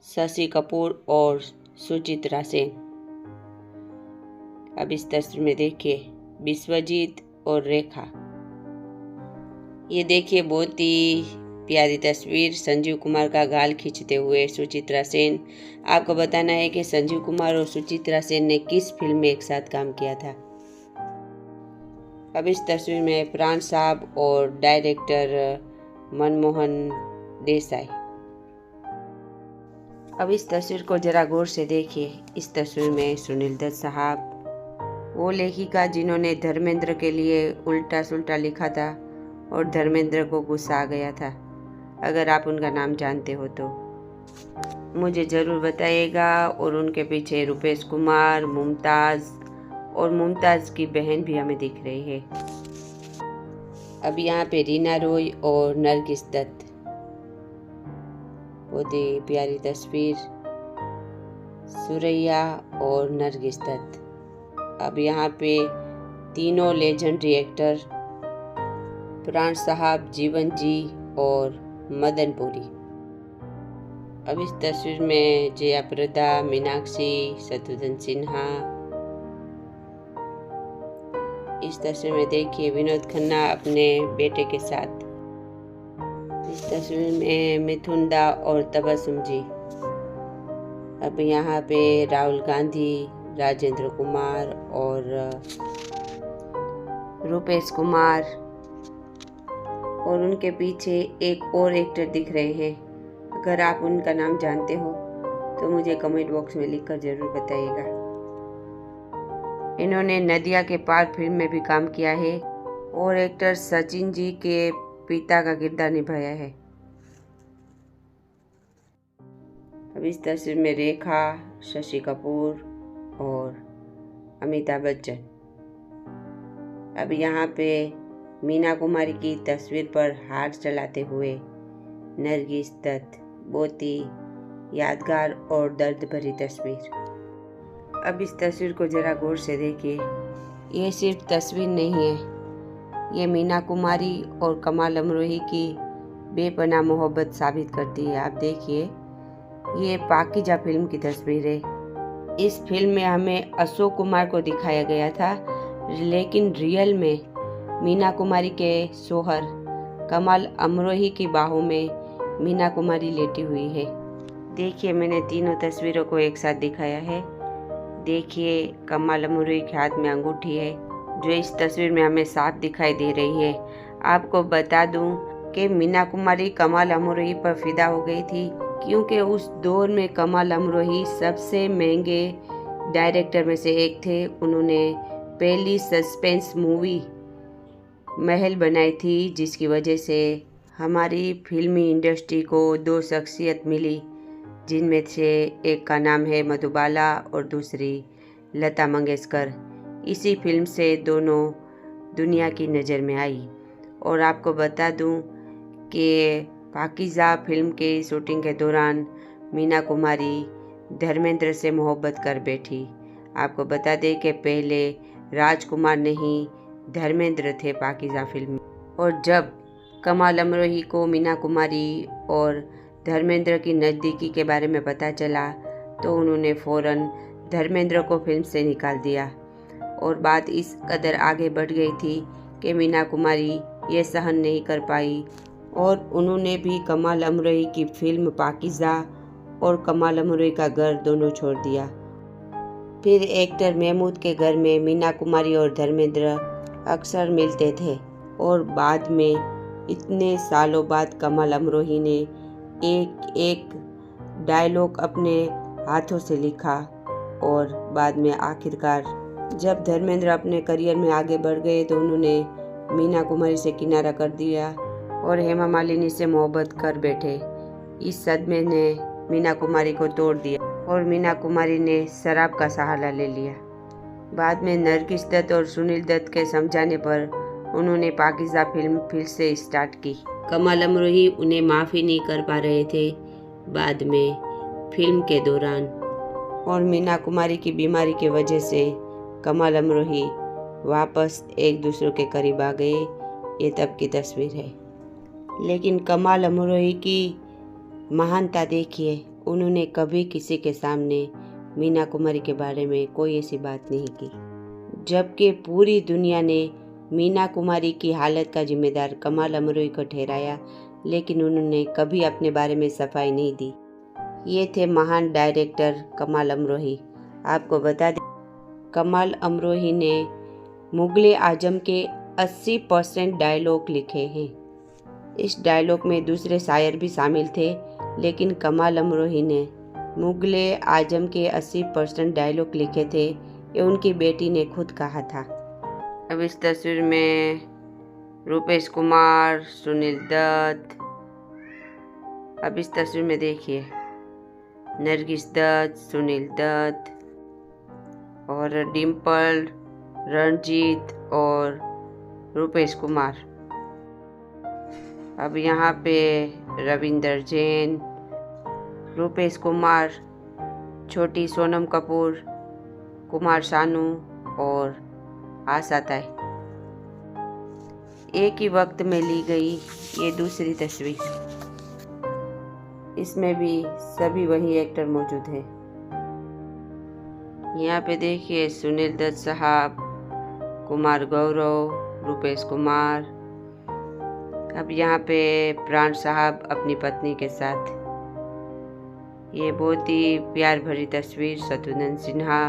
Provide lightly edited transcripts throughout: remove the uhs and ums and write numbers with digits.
शशि कपूर और सुचित्रा सेन। अब इस तस्वीर में देखिए विश्वजीत और रेखा। ये देखिए बहुत ही प्यारी तस्वीर, संजीव कुमार का गाल खींचते हुए सुचित्रा सेन। आपको बताना है कि संजीव कुमार और सुचित्रा सेन ने किस फिल्म में एक साथ काम किया था। अब इस तस्वीर में प्राण साहब और डायरेक्टर मनमोहन देसाई। अब इस तस्वीर को जरा गौर से देखिए। इस तस्वीर में सुनील दत्त साहब, वो लेखिका जिन्होंने धर्मेंद्र के लिए उल्टा सुल्टा लिखा था और धर्मेंद्र को गुस्सा आ गया था। अगर आप उनका नाम जानते हो तो मुझे ज़रूर बताइएगा। और उनके पीछे रूपेश कुमार, मुमताज़ और मुमताज़ की बहन भी हमें दिख रही है। अब यहाँ पे रीना रॉय और नरगिस दत्त, बहुत ही प्यारी तस्वीर, सुरैया और नरगिस दत्त। अब यहाँ पे तीनों लेजेंडरी एक्टर प्राण साहब, जीवन जी और मदनपुरी। अब इस तस्वीर में जया प्रदा, मीनाक्षी, शत्रुघ्न सिन्हा। इस तस्वीर में देखिए विनोद खन्ना अपने बेटे के साथ। इस तस्वीर में मिथुन दा और तबस्सुम जी। अब यहाँ पे राहुल गांधी, राजेंद्र कुमार और रूपेश कुमार, और उनके पीछे एक और एक्टर दिख रहे हैं। अगर आप उनका नाम जानते हो तो मुझे कमेंट बॉक्स में लिखकर जरूर बताइएगा। इन्होंने नदिया के पार फिल्म में भी काम किया है और एक्टर सचिन जी के पिता का किरदार निभाया है। अब इस तस्वीर में रेखा, शशि कपूर और अमिताभ बच्चन। अब यहाँ पे मीना कुमारी की तस्वीर पर हाथ चलाते हुए नरगिस दत्त, बहुत ही यादगार और दर्द भरी तस्वीर। अब इस तस्वीर को जरा गौर से देखिए। ये सिर्फ तस्वीर नहीं है, ये मीना कुमारी और कमाल अमरोही की बेपनाह मोहब्बत साबित करती है। आप देखिए, ये पाकीजा फिल्म की तस्वीर है। इस फिल्म में हमें अशोक कुमार को दिखाया गया था, लेकिन रियल में मीना कुमारी के शोहर कमाल अमरोही की बाहों में मीना कुमारी लेटी हुई है। देखिए, मैंने तीनों तस्वीरों को एक साथ दिखाया है। देखिए, कमाल अमरोही के हाथ में अंगूठी है जो इस तस्वीर में हमें साफ दिखाई दे रही है। आपको बता दूं कि मीना कुमारी कमाल अमरोही पर फिदा हो गई थी, क्योंकि उस दौर में कमाल अमरोही सबसे महंगे डायरेक्टर में से एक थे। उन्होंने पहली सस्पेंस मूवी महल बनाई थी, जिसकी वजह से हमारी फिल्मी इंडस्ट्री को दो शख्सियत मिली, जिनमें से एक का नाम है मधुबाला और दूसरी लता मंगेशकर। इसी फिल्म से दोनों दुनिया की नज़र में आई। और आपको बता दूं कि पाकीज़ा फिल्म के शूटिंग के दौरान मीना कुमारी धर्मेंद्र से मोहब्बत कर बैठी। आपको बता दें कि पहले राजकुमार नहीं, धर्मेंद्र थे पाकीज़ा फिल्म में। और जब कमाल अमरोही को मीना कुमारी और धर्मेंद्र की नज़दीकी के बारे में पता चला तो उन्होंने फ़ौरन धर्मेंद्र को फिल्म से निकाल दिया। और बात इस कदर आगे बढ़ गई थी कि मीना कुमारी ये सहन नहीं कर पाई और उन्होंने भी कमाल अमरोही की फिल्म पाकीज़ा और कमाल अमरोही का घर दोनों छोड़ दिया। फिर एक्टर महमूद के घर में मीना कुमारी और धर्मेंद्र अक्सर मिलते थे। और बाद में इतने सालों बाद कमाल अमरोही ने एक एक डायलॉग अपने हाथों से लिखा और बाद में आखिरकार जब धर्मेंद्र अपने करियर में आगे बढ़ गए तो उन्होंने मीना कुमारी से किनारा कर दिया और हेमा मालिनी से मोहब्बत कर बैठे। इस सदमे ने मीना कुमारी को तोड़ दिया और मीना कुमारी ने शराब का सहारा ले लिया। बाद में नरगिस दत्त और सुनील दत्त के समझाने पर उन्होंने पाकीज़ा फिल्म फिर से स्टार्ट की। कमाल अमरोही उन्हें माफ़ी नहीं कर पा रहे थे बाद में फिल्म के दौरान, और मीना कुमारी की बीमारी की वजह से कमाल अमरोही वापस एक दूसरे के करीब आ गए। ये तब की तस्वीर है। लेकिन कमाल अमरोही की महानता देखिए, उन्होंने कभी किसी के सामने मीना कुमारी के बारे में कोई ऐसी बात नहीं की, जबकि पूरी दुनिया ने मीना कुमारी की हालत का जिम्मेदार कमाल अमरोही को ठहराया, लेकिन उन्होंने कभी अपने बारे में सफाई नहीं दी। ये थे महान डायरेक्टर कमाल अमरोही। आपको बता दें, कमाल अमरोही ने मुगले आजम के 80% डायलॉग लिखे हैं। इस डायलॉग में दूसरे शायर भी शामिल थे, लेकिन कमाल अमरोही ने मुगले आजम के 80% डायलॉग लिखे थे। ये उनकी बेटी ने खुद कहा था। अब इस तस्वीर में रूपेश कुमार, सुनील दत्त। अब इस तस्वीर में देखिए नरगिस दत्त, सुनील दत्त और डिम्पल, रणजीत और रूपेश कुमार। अब यहाँ पे रविंदर जैन, रूपेश कुमार, छोटी सोनम कपूर, कुमार सानू और आशा ताई। एक ही वक्त में ली गई ये दूसरी तस्वीर। इसमें भी सभी वही एक्टर मौजूद है। यहाँ पे देखिए सुनील दत्त साहब, कुमार गौरव, रूपेश कुमार। अब यहाँ पे प्राण साहब अपनी पत्नी के साथ। ये बहुत ही प्यार भरी तस्वीर। शत्रुघ्न सिन्हा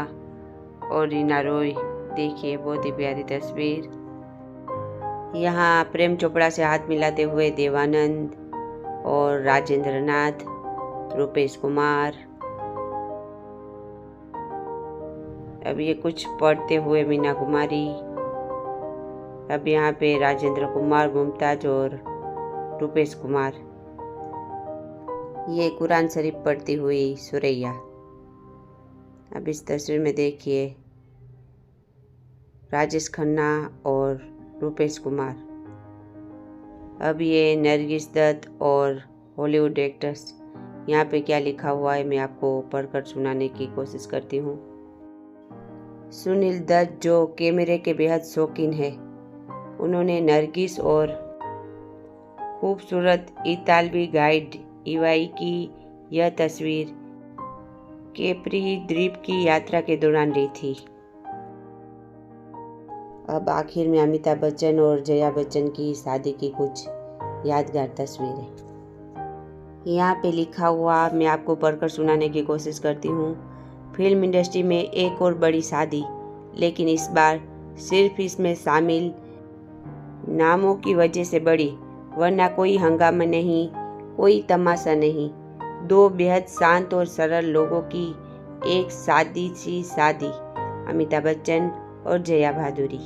और रीना रॉय, देखिए बहुत ही प्यारी तस्वीर। यहाँ प्रेम चोपड़ा से हाथ मिलाते हुए देवानंद और राजेंद्र नाथ, रूपेश कुमार। अब ये कुछ पढ़ते हुए मीना कुमारी। अब यहाँ पे राजेंद्र कुमार, मुमताज और रूपेश कुमार। ये कुरान शरीफ पढ़ती हुई सुरैया। अब इस तस्वीर में देखिए राजेश खन्ना और रूपेश कुमार। अब ये नरगिस दत्त और हॉलीवुड एक्टर्स। यहाँ पे क्या लिखा हुआ है मैं आपको पढ़कर सुनाने की कोशिश करती हूँ। सुनील दत्त जो कैमरे के बेहद शौकीन है, उन्होंने नरगिस और खूबसूरत इतालवी गाइड इवाई की यह तस्वीर कैप्री द्वीप की यात्रा के दौरान ली थी। अब आखिर में अमिताभ बच्चन और जया बच्चन की शादी की कुछ यादगार तस्वीरें। यहाँ पे लिखा हुआ मैं आपको पढ़कर सुनाने की कोशिश करती हूँ। फिल्म इंडस्ट्री में एक और बड़ी शादी, लेकिन इस बार सिर्फ इसमें शामिल नामों की वजह से बड़ी, वरना कोई हंगामा नहीं, कोई तमाशा नहीं। दो बेहद शांत और सरल लोगों की एक सादी सी शादी, अमिताभ बच्चन और जया भादुरी।